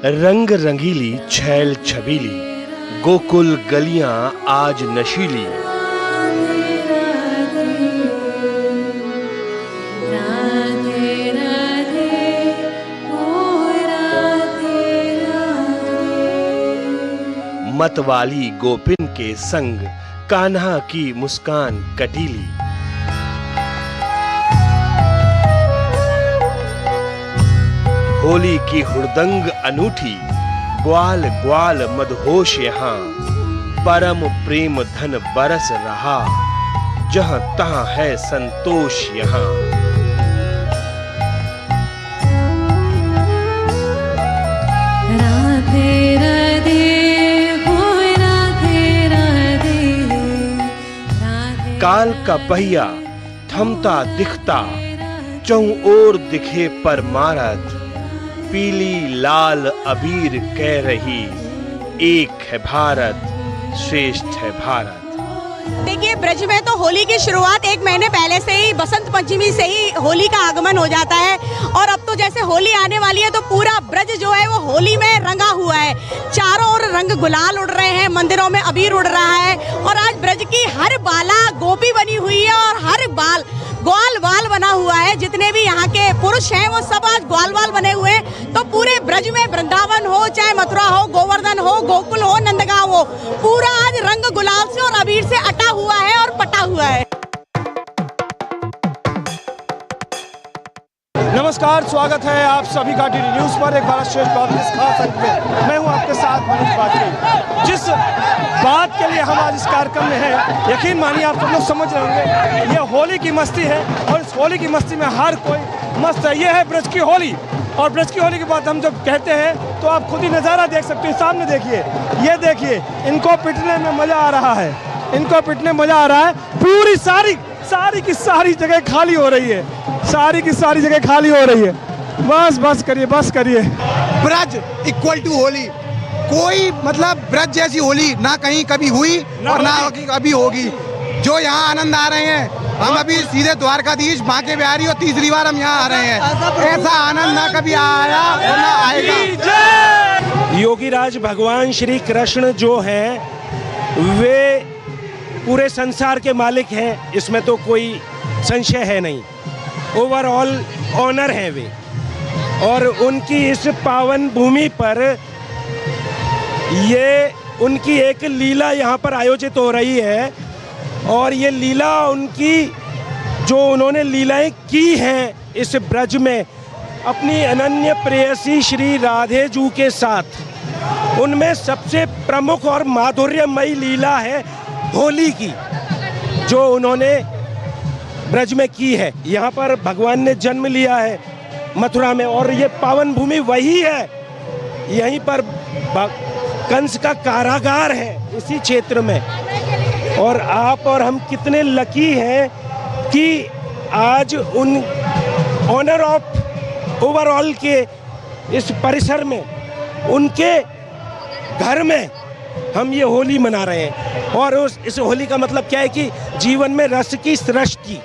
रंग रंगीली छैल छबीली, गोकुल गलियां आज नशीली। मतवाली गोपिन के संग कान्हा की मुस्कान कटीली। होली की हुड़दंग अनूठी, ग्वाल ग्वाल मदहोश यहाँ। परम प्रेम धन बरस रहा, जहां तहां है संतोष यहाँ। काल का पहिया थमता दिखता, चौं ओर दिखे परमारथ। पीली लाल अबीर कह रही, एक है भारत, श्रेष्ठ है भारत। देखिए, ब्रज में तो होली की शुरुआत 1 महीने पहले से ही बसंत पंचमी से ही होली का आगमन हो जाता है। और अब तो जैसे होली आने वाली है तो पूरा ब्रज जो है वो होली में रंगा हुआ है। चारों ओर रंग गुलाल उड़ रहे हैं, मंदिरों में अबीर उड़ रहा है। और आज ब्रज की हर बाला गोपी बनी हुई है और हर बाल ग्वाल बाल बना हुआ है। जितने भी यहाँ के पुरुष हैं वो सब आज ग्वाल बाल बने हुए हैं। तो पूरे ब्रज में वृंदावन हो, चाहे मथुरा हो, गोवर्धन हो, गोकुल हो, नंदगांव हो, पूरा आज रंग गुलाल से और अबीर से अटा हुआ है और पटा हुआ है। नमस्कार, स्वागत है आप सभी का डीडी न्यूज़ पर। एक भारत श्रेष्ठ भारत इस खास अंक में मैं हूं आपके साथ मनीष बाजरी। जिस बात के लिए हम आज इस कार्यक्रम में हैं, यकीन मानिए आप सब लोग समझ रहे होंगे, ये होली की मस्ती है और इस होली की मस्ती में हर कोई मस्त है। ये है ब्रज की होली। और ब्रज की होली की बात हम जब कहते हैं तो आप खुद ही नज़ारा देख सकते हैं। सामने देखिए, ये देखिए, इनको पिटने में मज़ा आ रहा है, इनको पिटने में मज़ा आ रहा है। पूरी सारी की सारी जगह खाली हो रही है, सारी की सारी जगह खाली हो रही है। बस करिए, बस करिए। Braj equal to Holi. कोई मतलब ब्रज जैसी होली ना कहीं कभी हुई और ना कभी होगी। जो यहाँ आनंद आ रहे हैं, हम अभी सीधे द्वारकाधीश, बांके बिहारी और तीसरी बार हम यहाँ आ रहे हैं। ऐसा आनंद ना कभी आया और ना आएगा। योगीराज भगवान श्री कृष्ण जो हैं वे पूरे संसार के मालिक हैं, इसमें तो कोई संशय है नहीं। ओवरऑल ऑनर हैं वे, और उनकी इस पावन भूमि पर ये उनकी एक लीला यहाँ पर आयोजित हो रही है। और ये लीला उनकी जो उन्होंने लीलाएं की हैं इस ब्रज में अपनी अनन्य प्रेयसी श्री राधे जू के साथ, उनमें सबसे प्रमुख और माधुर्यमयी लीला है होली की, जो उन्होंने ब्रज में की है। यहाँ पर भगवान ने जन्म लिया है मथुरा में, और ये पावन भूमि वही है। यहीं पर कंस का कारागार है इसी क्षेत्र में। और आप और हम कितने लकी हैं कि आज उन ऑनर ऑफ ओवरऑल के इस परिसर में, उनके घर में हम ये होली मना रहे हैं। और इस होली का मतलब क्या है कि जीवन में रस की सृष्टि।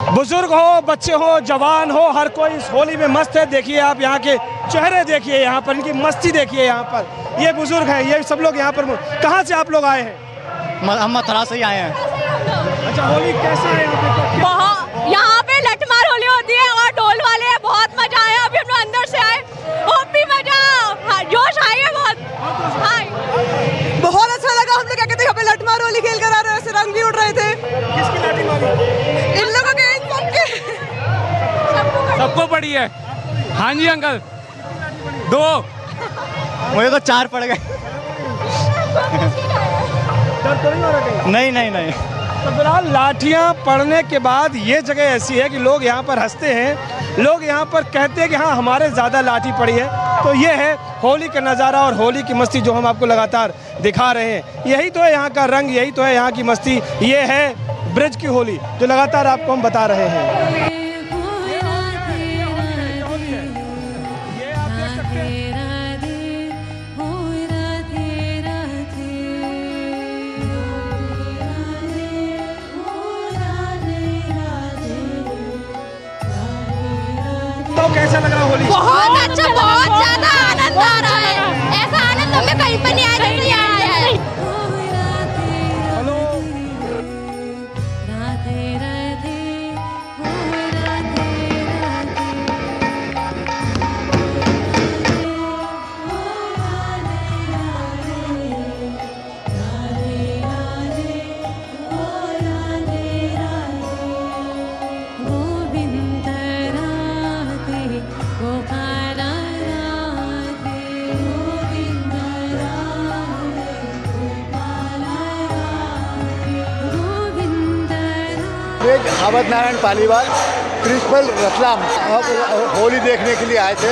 बुजुर्ग हो, बच्चे हो, जवान हो, हर कोई इस होली में मस्त है। देखिए आप यहाँ के चेहरे देखिए, यहाँ पर इनकी मस्ती देखिए। यहाँ पर ये बुजुर्ग हैं, ये सब लोग यहाँ पर। कहाँ से आप लोग आए हैं? हम मथुरा से ही आए हैं। अच्छा, होली कैसा है यहाँ पे? बहुत, यहाँ पे लठमार होली होती है और ढोल वाले हैं, बहुत मजा आया। अभी हम लोग अंदर से आए, भी मजा, जोश आई है बहुत। बहुत अच्छा लगा। हम लोग क्या कहते हैं, यहाँ पे लठमार होली खेल कर आ रहे हैं, रंग भी उड़ रहे थे। किसकी लाठी मारी? इन लोगों के सबको पड़ी है। हाँ जी अंकल, 2 मुझे तो 4 पड़ गए। डर तो नहीं हो रहा कहीं? नहीं। तो फिलहाल लाठियाँ पड़ने के बाद ये जगह ऐसी है कि लोग यहाँ पर हंसते हैं, लोग यहाँ पर कहते हैं कि हाँ हमारे ज़्यादा लाठी पड़ी है। तो ये है होली का नज़ारा और होली की मस्ती जो हम आपको लगातार दिखा रहे हैं। यही तो है यहाँ का रंग, यही तो है यहाँ की मस्ती। ये है ब्रज की होली जो लगातार आपको हम बता रहे हैं। कैसा लग रहा होली? बहुत अच्छा, बहुत ज्यादा आनंद आ रहा है। मैं अवध नारायण पालीवाल प्रिंसिपल रतलाम होली देखने के लिए आए थे।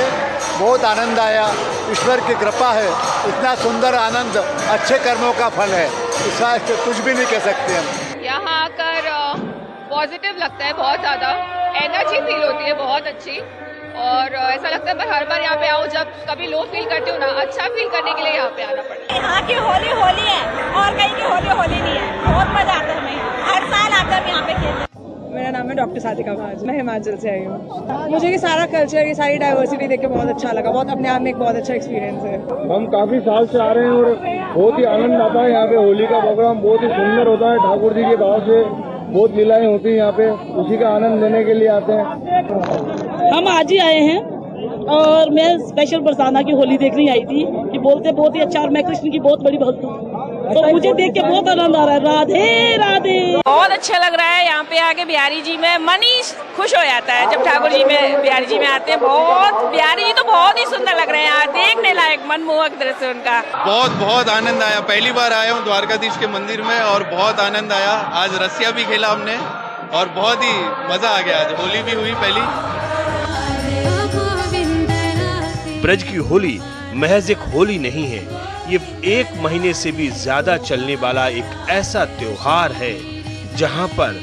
बहुत आनंद आया। ईश्वर की कृपा है। इतना सुंदर आनंद अच्छे कर्मों का फल है। इसका कुछ भी नहीं कह सकते हम। यहाँ आकर पॉजिटिव लगता है, बहुत ज़्यादा एनर्जी फील होती है, बहुत अच्छी। और ऐसा लगता है मैं हर बार यहाँ पे आऊँ, जब कभी लो फील करती हूँ ना, अच्छा फील करने के लिए यहाँ पे आना पड़ता है। यहाँ की होली होली है और कहीं की होली नहीं है। बहुत मजा आता है हमें, हर साल आकर हम यहाँ पे खेलते हैं। मेरा नाम है डॉक्टर सादिका महाजन, मैं हिमाचल से आई हूँ। मुझे ये सारा कल्चर, ये सारी डाइवर्सिटी देख के बहुत अच्छा लगा। बहुत अपने आप में एक बहुत अच्छा एक्सपीरियंस है। हम काफी साल से आ रहे हैं और बहुत ही आनंद आता है। यहाँ पे होली का प्रोग्राम बहुत ही सुंदर होता है। ठाकुर जी के भाव से बहुत लीलाएं होती हैं यहाँ पे, उसी का आनंद लेने के लिए आते हैं। हम आज ही आए हैं और मैं स्पेशल बरसाना की होली देखने आई थी कि बोलते बहुत ही अच्छा, और मैं कृष्ण की बहुत बड़ी भक्त हूँ, तो मुझे देख के बहुत आनंद आ रहा है। राधे राधे। बहुत अच्छा लग रहा है यहाँ पे आके। बिहारी जी में मन ही खुश हो जाता है जब ठाकुर जी में बिहारी जी में आते हैं। बहुत बिहारी जी तो बहुत ही सुंदर लग रहे हैं यहाँ, देखने लायक मनमोहक दृश्य उनका। बहुत आनंद आया। पहली बार आया हूँ द्वारकाधीश के मंदिर में और बहुत आनंद आया। आज रसिया भी खेला हमने और बहुत ही मजा आ गया। आज होली भी हुई पहली। ब्रज की होली महज एक होली नहीं है, ये एक महीने से भी ज्यादा चलने वाला एक ऐसा त्योहार है जहां पर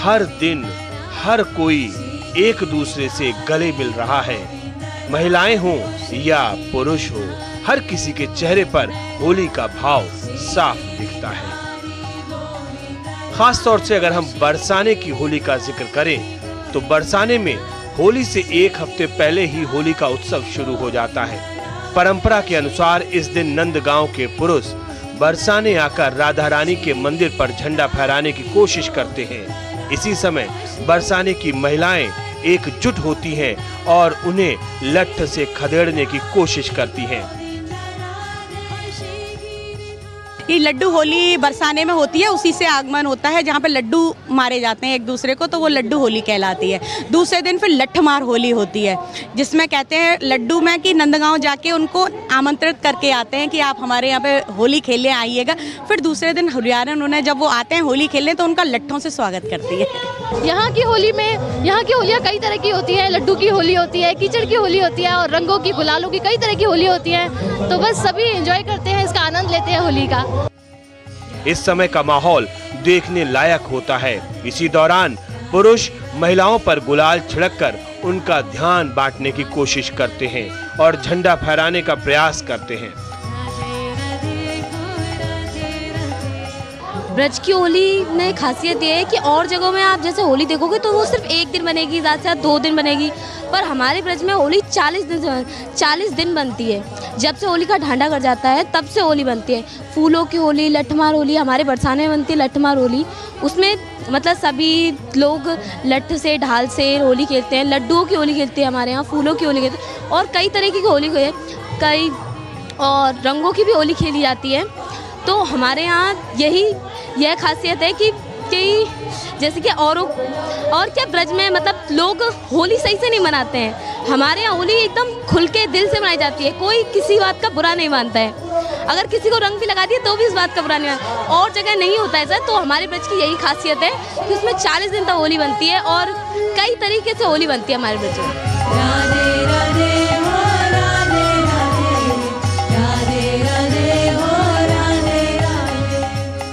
हर दिन हर कोई एक दूसरे से गले मिल रहा है। महिलाएं हो या पुरुष हो, हर किसी के चेहरे पर होली का भाव साफ दिखता है। खास तौर से अगर हम बरसाने की होली का जिक्र करें तो बरसाने में होली से एक हफ्ते पहले ही होली का उत्सव शुरू हो जाता है। परंपरा के अनुसार इस दिन नंदगांव के पुरुष बरसाने आकर राधा रानी के मंदिर पर झंडा फहराने की कोशिश करते हैं। इसी समय बरसाने की महिलाएं एकजुट होती हैं और उन्हें लठ से खदेड़ने की कोशिश करती हैं। ये लड्डू होली बरसाने में होती है, उसी से आगमन होता है जहाँ पे लड्डू मारे जाते हैं एक दूसरे को, तो वो लड्डू होली कहलाती है। दूसरे दिन फिर लठमार होली होती है, जिसमें कहते हैं लड्डू में कि नंदगांव जाके उनको आमंत्रित करके आते हैं कि आप हमारे यहाँ पे होली खेलने आइएगा। फिर दूसरे दिन हुरियारन उन्हें जब वो आते हैं होली खेलने तो उनका लट्ठों से स्वागत करती है। यहाँ की होलियाँ कई तरह की होती है। लड्डू की होली होती है, कीचड़ की होली होती है और रंगों की, गुलालों की, कई तरह की होली होती है। तो बस सभी एंजॉय करते हैं, इसका आनंद लेते हैं होली का। इस समय का माहौल देखने लायक होता है। इसी दौरान पुरुष महिलाओं पर गुलाल छिड़ककर उनका ध्यान बांटने की कोशिश करते हैं और झंडा फहराने का प्रयास करते हैं। ब्रज की होली में खासियत ये है कि और जगहों में आप जैसे होली देखोगे तो वो सिर्फ एक दिन बनेगी, ज़्यादा से ज़्यादा 2 दिन बनेगी, पर हमारे ब्रज में होली 40 दिन बनती है। जब से होली का ढांडा कर जाता है तब से होली बनती है। फूलों की होली, लठमार होली हमारे बरसाने में बनती है। लठमार होली उसमें मतलब सभी लोग लठ से, ढाल से होली खेलते हैं। लड्डुओं की होली खेलते हैं हमारे यहाँ, फूलों की होली खेलते हैं और कई तरह की होली है, कई और रंगों की भी होली खेली जाती है। तो हमारे यहाँ यह खासियत है कि जैसे कि और क्या ब्रज में मतलब लोग होली सही से नहीं मनाते हैं। हमारे यहाँ होली एकदम खुल के दिल से मनाई जाती है, कोई किसी बात का बुरा नहीं मानता है। अगर किसी को रंग भी लगा दिए तो भी इस बात का बुरा नहीं मानता। और जगह नहीं होता है ऐसा। तो हमारे ब्रज की यही खासियत है कि उसमें 40 दिन तक होली बनती है और कई तरीके से होली बनती है हमारे ब्रज में।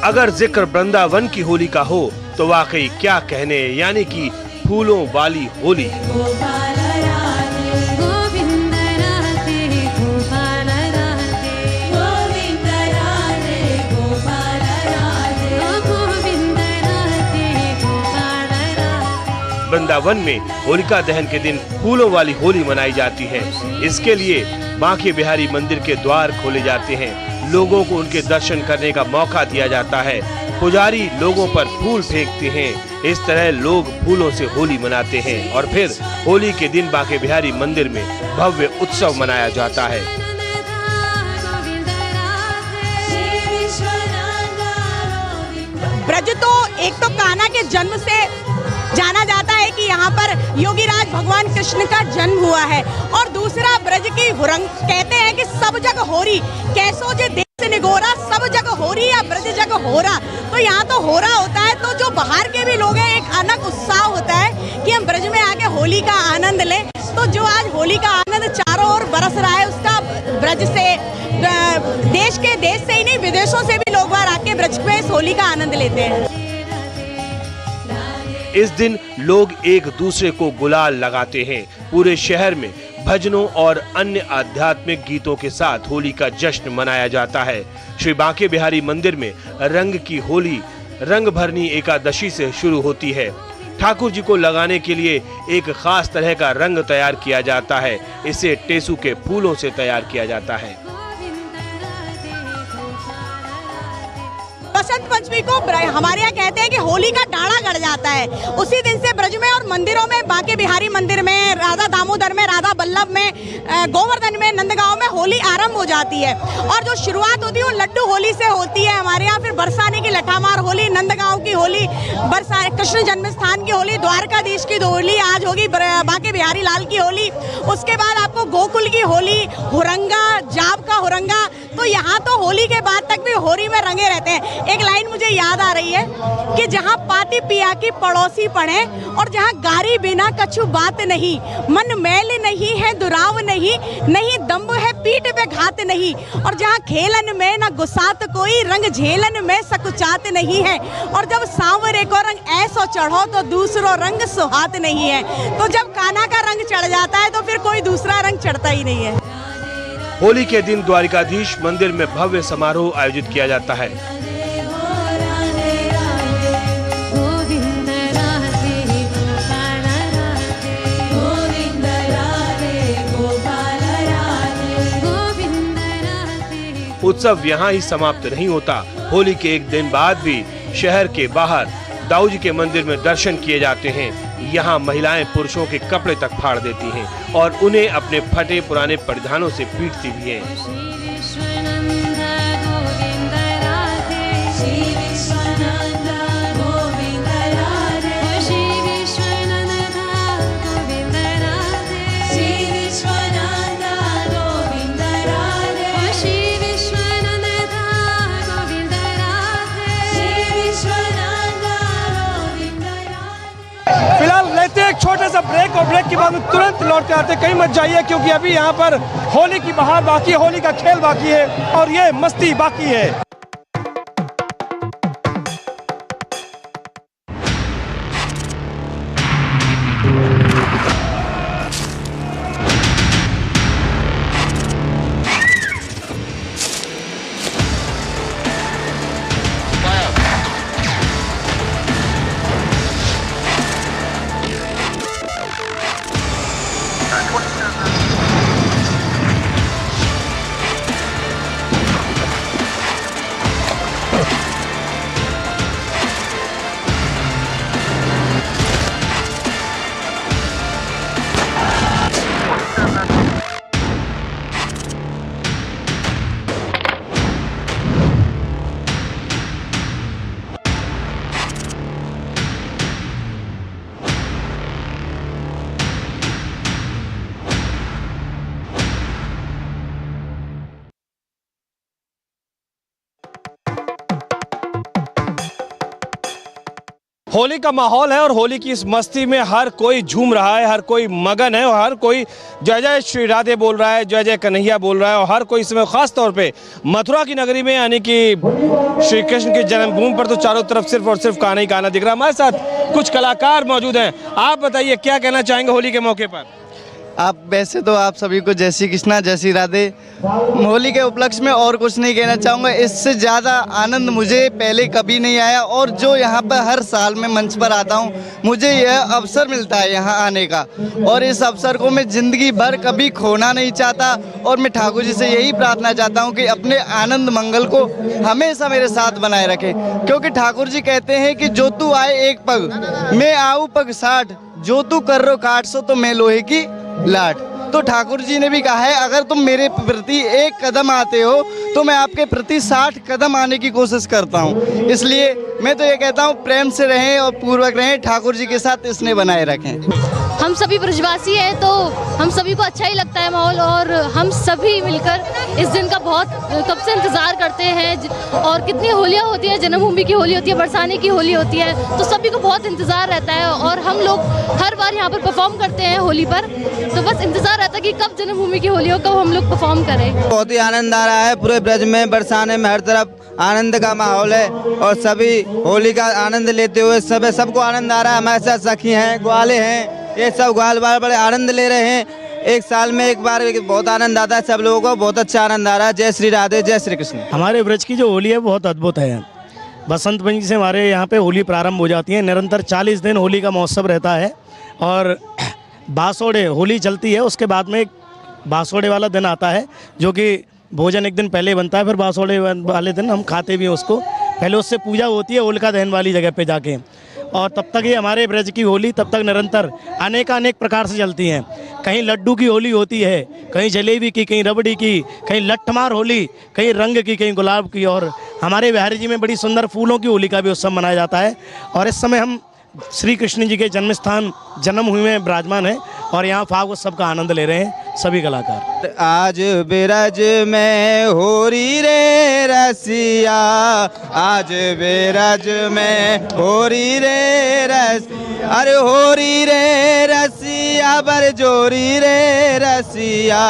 अगर जिक्र वृंदावन की होली का हो तो वाकई क्या कहने, यानी कि फूलों वाली होली। वृंदावन में होलिका दहन के दिन फूलों वाली होली मनाई जाती है। इसके लिए बांके बिहारी मंदिर के द्वार खोले जाते हैं, लोगों को उनके दर्शन करने का मौका दिया जाता है। पुजारी लोगों पर फूल फेंकते हैं। इस तरह लोग फूलों से होली मनाते हैं और फिर होली के दिन बांके बिहारी मंदिर में भव्य उत्सव मनाया जाता है। ब्रज तो एक तो कान्हा के जन्म से जाना जाता है कि यहाँ पर योगीराज भगवान कृष्ण का जन्म हुआ है, और दूसरा ब्रज की हुरंग कहते हैं कि सब जग होरी, कैसो जे देश निगोरा, सब जग होरी या ब्रज जग होरा। तो यहाँ तो होरा होता है, तो जो जो बाहर के भी लोग हैं एक अलग उत्साह होता है कि हम ब्रज में आके होली का आनंद लें। तो जो आज होली का आनंद चारों ओर बरस रहा है उसका ब्रज से देश से ही नहीं विदेशों से भी लोग बाहर आके ब्रज में इस होली का आनंद लेते हैं। इस दिन लोग एक दूसरे को गुलाल लगाते हैं। पूरे शहर में भजनों और अन्य आध्यात्मिक गीतों के साथ होली का जश्न मनाया जाता है। श्री बांके बिहारी मंदिर में रंग की होली रंग भरनी एकादशी से शुरू होती है। ठाकुर जी को लगाने के लिए एक खास तरह का रंग तैयार किया जाता है। इसे टेसू के फूलों से तैयार किया जाता है। बसंत पंचमी को हमारे यहाँ कहते हैं कि होली का डाढ़ा गड़ जाता है। उसी दिन से ब्रज में और मंदिरों में बांके बिहारी मंदिर में, राधा दामोदर में, राधा बल्लभ में, गोवर्धन में, नंदगांव में होली आरंभ हो जाती है। और जो शुरुआत होती है वो लड्डू होली से होती है हमारे यहाँ। फिर बरसाने की लठामार होली, नंदगांव की होली, कृष्ण जन्म स्थान की होली, द्वारकाधीश की होली, आज होगी बांके बिहारी लाल की होली। उसके बाद आपको गोकुल की होली, हुरंगा, जाप का हुरंगा। तो यहाँ तो होली के बाद तक भी होली में रंगे रहते हैं। एक लाइन मुझे याद आ रही है कि जहाँ पाती पिया की पड़ोसी पड़े और जहाँ गारी बिना कछु बात नहीं, मन मैल नहीं है दुराव नहीं, नहीं दम्ब है पीठ पे घात नहीं, और जहाँ खेलन में न गुसात कोई, रंग झेलन में सकुचात नहीं है, और जब सांवरे को रंग ऐसो चढ़ो तो दूसरो रंग सुहात नहीं है। तो जब कान्हा का रंग चढ़ जाता है तो फिर कोई दूसरा रंग चढ़ता ही नहीं है। होली के दिन द्वारकाधीश मंदिर में भव्य समारोह आयोजित किया जाता है। उत्सव यहाँ ही समाप्त नहीं होता। होली के एक दिन बाद भी शहर के बाहर दाऊ जी के मंदिर में दर्शन किए जाते हैं। यहाँ महिलाएं पुरुषों के कपड़े तक फाड़ देती हैं और उन्हें अपने फटे पुराने परिधानों से पीटती भी हैं। फिलहाल लेते हैं एक छोटे सा ब्रेक और ब्रेक के बाद में तुरंत लौट के आते हैं। कहीं मत जाइए क्योंकि अभी यहाँ पर होली की बहार बाकी है, होली का खेल बाकी है और ये मस्ती बाकी है। होली का माहौल है और होली की इस मस्ती में हर कोई झूम रहा है, हर कोई मगन है और हर कोई जय जय श्री राधे बोल रहा है, जय जय कन्हैया बोल रहा है। और हर कोई इसमें खास तौर पे मथुरा की नगरी में यानी कि श्री कृष्ण की जन्मभूमि पर तो चारों तरफ सिर्फ और सिर्फ गाना ही गाना दिख रहा है। हमारे साथ कुछ कलाकार मौजूद हैं। आप बताइए क्या कहना चाहेंगे होली के मौके पर? आप वैसे तो आप सभी को जय श्री कृष्णा जय श्री राधे। होली के उपलक्ष्य में और कुछ नहीं कहना चाहूँगा। इससे ज़्यादा आनंद मुझे पहले कभी नहीं आया और जो यहाँ पर हर साल मैं मंच पर आता हूँ मुझे यह अवसर मिलता है यहाँ आने का और इस अवसर को मैं ज़िंदगी भर कभी खोना नहीं चाहता। और मैं ठाकुर जी से यही प्रार्थना चाहता हूँ कि अपने आनंद मंगल को हमेशा मेरे साथ बनाए रखें, क्योंकि ठाकुर जी कहते हैं कि जो तू आए एक पग मैं आऊँ पग 60, जो तू कर रो काट सो तो मैं लोहे की लाट। तो ठाकुर जी ने भी कहा है अगर तुम मेरे प्रति एक कदम आते हो तो मैं आपके प्रति 60 कदम आने की कोशिश करता हूँ। इसलिए मैं तो ये कहता हूँ प्रेम से रहें और पूर्वक रहें, ठाकुर जी के साथ इसने बनाए रखें। हम सभी ब्रजवासी हैं तो हम सभी को अच्छा ही लगता है माहौल, और हम सभी मिलकर इस दिन का बहुत कब से इंतज़ार करते हैं। और कितनी होलियाँ होती हैं, जन्मभूमि की होली होती है, बरसाने की होली होती है, तो सभी को बहुत इंतज़ार रहता है। और हम लोग हर बार यहाँ पर परफॉर्म करते हैं होली पर, तो बस इंतज़ार रहता है कि कब जन्मभूमि की होली हो, कब हम लोग परफॉर्म करें। बहुत ही आनंद आ रहा है, पूरे ब्रज में बरसाने में हर तरफ आनंद का माहौल है और सभी होली का आनंद लेते हुए सबको आनंद आ रहा है। हमारे साथ सखी हैं, ग्वाले हैं, ये सब ग्वाल बार बड़े आनंद ले रहे हैं। एक साल में एक बार बहुत आनंद आता है, सब लोगों को बहुत अच्छा आनंद आ रहा है। जय श्री राधे, जय श्री कृष्ण। हमारे ब्रज की जो होली है बहुत अद्भुत है। बसंत पंचमी से हमारे यहाँ पे होली प्रारंभ हो जाती है, निरंतर 40 दिन होली का महोत्सव रहता है और बासोड़े होली चलती है। उसके बाद में एक बासोड़े वाला दिन आता है, जो कि भोजन एक दिन पहले बनता है, फिर बासोड़े वाले दिन हम खाते भी हैं उसको। पहले उससे पूजा होती है होलिका दहन वाली जगह पे जाके, और तब तक ये हमारे ब्रज की होली तब तक निरंतर अनेक प्रकार से चलती हैं। कहीं लड्डू की होली होती है, कहीं जलेबी की, कहीं रबड़ी की, कहीं लट्ठमार होली, कहीं रंग की, कहीं गुलाब की। और हमारे बिहारी जी में बड़ी सुंदर फूलों की होली का भी उत्सव मनाया जाता है। और इस समय हम श्री कृष्ण जी के जन्म स्थान जन्मभूमि में विराजमान है और यहाँ फाग उत्सव का आनंद ले रहे हैं सभी कलाकार। आज बिरज में होरी रे रसिया, आज बिरज में होरी रे रस, अरे होरी रे रसिया बरजोरी रे रसिया,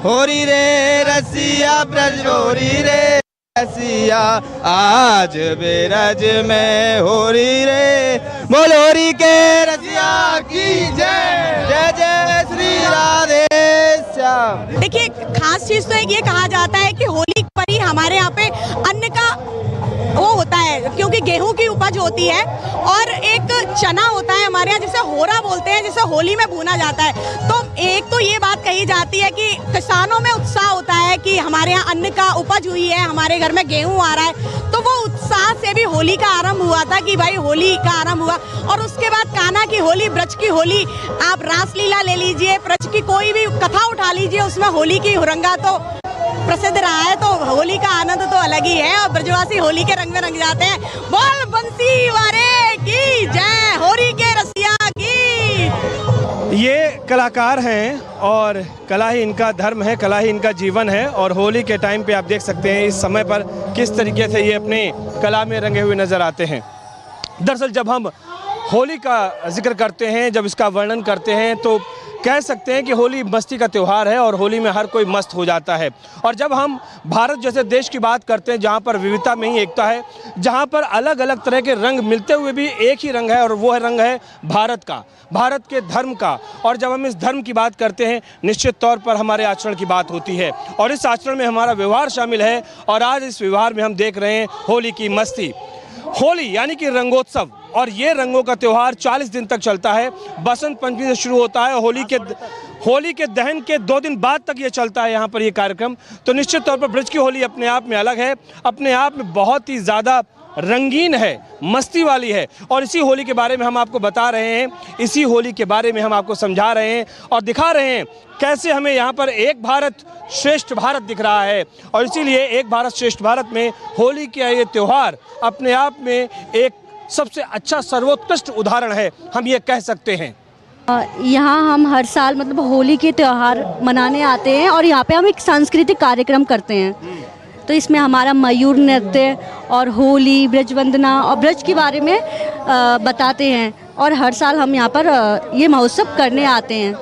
होरी रे रसिया ब्रजोरी रे रसिया, आज बिरज में होरी रे, बोल होरी के रसिया की जय, जय जय श्री राधे श्याम। देखिए, खास चीज तो एक ये कहा जाता है कि होली पर ही हमारे यहाँ पे अन्न का वो होता है, क्योंकि गेहूं की उपज होती है और एक चना होता है हमारे यहाँ जिसे होरा बोलते हैं, जिसे होली में भूना जाता है। तो एक तो ये बात कही जाती है कि किसानों में उत्साह होता है कि हमारे यहाँ अन्न का उपज हुई है, हमारे घर में गेहूं आ रहा है, तो वो उत्साह से भी होली का आरंभ हुआ था कि भाई होली का आरंभ हुआ। और उसके बाद कान्हा की होली, ब्रज की होली, आप रासलीला ले लीजिए, ब्रज की कोई भी कथा उठा लीजिए, उसमें होली की हुरंगा तो प्रसिद्ध रहा है। तो होली का आनंद तो अलग ही है और ब्रजवासी होली के रंग में रंग जाते हैं। बोल बंसी वारे की जय, होली के रसिया की। ये कलाकार हैं और कला ही इनका धर्म है, कला ही इनका जीवन है। और होली के टाइम पे आप देख सकते हैं इस समय पर किस तरीके से ये अपने कला में रंगे हुए नजर आते हैं। दरअसल जब हम होली का जिक्र करते हैं, जब इसका वर्णन करते हैं, तो कह सकते हैं कि होली मस्ती का त्यौहार है और होली में हर कोई मस्त हो जाता है। और जब हम भारत जैसे देश की बात करते हैं, जहाँ पर विविधता में ही एकता है, जहाँ पर अलग अलग तरह के रंग मिलते हुए भी एक ही रंग है, और वो रंग है भारत का, भारत के धर्म का। और जब हम इस धर्म की बात करते हैं, निश्चित तौर पर हमारे आचरण की बात होती है और इस आचरण में हमारा व्यवहार शामिल है। और आज इस व्यवहार में हम देख रहे हैं होली की मस्ती। होली यानी कि रंगोत्सव, और ये रंगों का त्यौहार 40 दिन तक चलता है। बसंत पंचमी से शुरू होता है, होली के दहन के 2 दिन बाद तक ये चलता है यहाँ पर ये कार्यक्रम। तो निश्चित तौर पर ब्रज की होली अपने आप में अलग है, अपने आप में बहुत ही ज़्यादा रंगीन है, मस्ती वाली है। और इसी होली के बारे में हम आपको बता रहे हैं, इसी होली के बारे में हम आपको समझा रहे हैं और दिखा रहे हैं कैसे हमें यहाँ पर एक भारत श्रेष्ठ भारत दिख रहा है। और इसीलिए एक भारत श्रेष्ठ भारत में होली का ये त्यौहार अपने आप में एक सबसे अच्छा सर्वोत्कृष्ट उदाहरण है, हम ये कह सकते हैं। यहाँ हम हर साल मतलब होली के त्यौहार मनाने आते हैं और यहाँ पे हम एक सांस्कृतिक कार्यक्रम करते हैं। तो इसमें हमारा मयूर नृत्य और होली, ब्रज वंदना और ब्रज के बारे में बताते हैं और हर साल हम यहाँ पर ये महोत्सव करने आते हैं।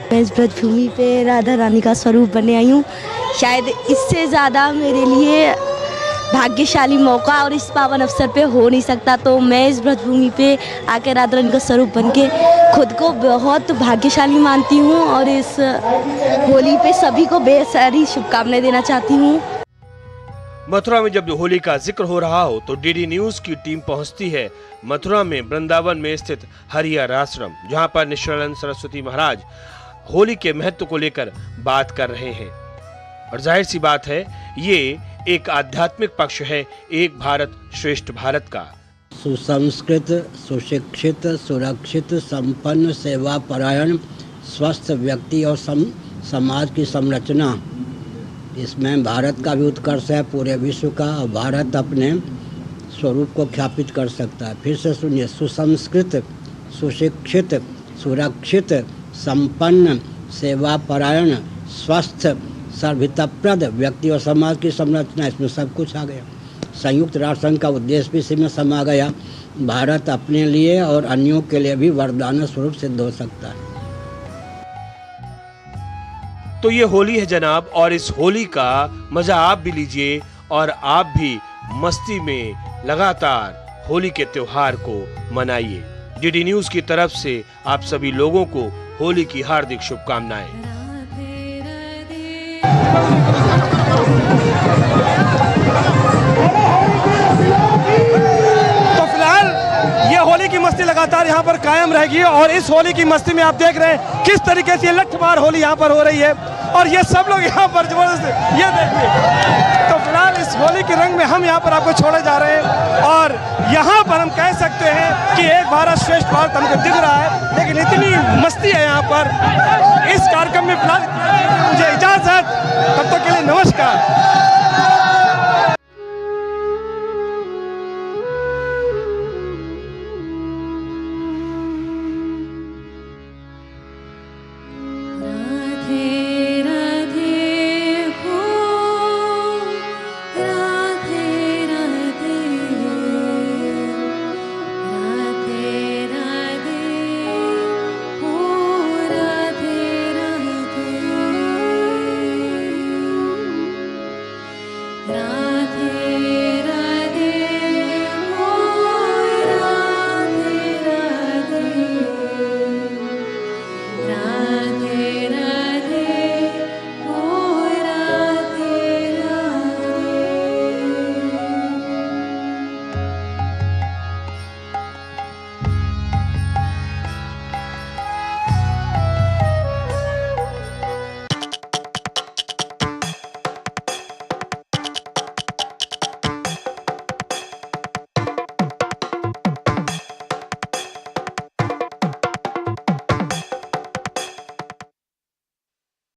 मैं इस ब्रज भूमि पे राधा रानी का स्वरूप बनने आई हूँ। शायद इससे ज़्यादा मेरे लिए भाग्यशाली मौका और इस पावन अवसर पे हो नहीं सकता। तो मैं इस ब्रज भूमि पे आकर राधा रानी का स्वरूप बन के खुद को बहुत भाग्यशाली मानती हूँ और इस होली पे सभी को बेसारी शुभकामनाएं देना चाहती हूँ। मथुरा में जब होली का जिक्र हो रहा हो तो डीडी न्यूज की टीम पहुंचती है मथुरा में वृंदावन में स्थित हरिहर आश्रम, जहां पर निश्चलानंद सरस्वती महाराज होली के महत्व को लेकर बात कर रहे हैं। और जाहिर सी बात है, ये एक आध्यात्मिक पक्ष है एक भारत श्रेष्ठ भारत का। सुसंस्कृत, सुशिक्षित, सुरक्षित, संपन्न, सेवापरायण, स्वस्थ व्यक्ति और समाज की संरचना। इसमें भारत का भी उत्कर्ष है पूरे विश्व का, और भारत अपने स्वरूप को ख्यापित कर सकता है। फिर से सुनिए, सुसंस्कृत, सुशिक्षित, सुरक्षित, संपन्न, सेवापरायण, स्वस्थ, सर्वहितप्रद व्यक्ति और समाज की संरचना। इसमें सब कुछ आ गया। संयुक्त राष्ट्र संघ का उद्देश्य भी इसी में समा गया। भारत अपने लिए और अन्यों के लिए भी वरदान स्वरूप सिद्ध हो सकता है। तो ये होली है जनाब, और इस होली का मजा आप भी लीजिए और आप भी मस्ती में लगातार होली के त्योहार को मनाइए। डीडी न्यूज की तरफ से आप सभी लोगों को होली की हार्दिक शुभकामनाएं। तो फिलहाल ये होली की मस्ती लगातार यहाँ पर कायम रहेगी, और इस होली की मस्ती में आप देख रहे हैं किस तरीके से लठमार होली यहाँ पर हो रही है, और ये सब लोग यहाँ पर जबरदस्त, ये देखिए। तो फिलहाल इस होली के रंग में हम यहाँ पर आपको छोड़े जा रहे हैं, और यहाँ पर हम कह सकते हैं कि एक भारत श्रेष्ठ भारत हमको दिख रहा है, लेकिन इतनी मस्ती है यहाँ पर इस कार्यक्रम में। फिलहाल मुझे इजाजत, तब तक के लिए नमस्कार।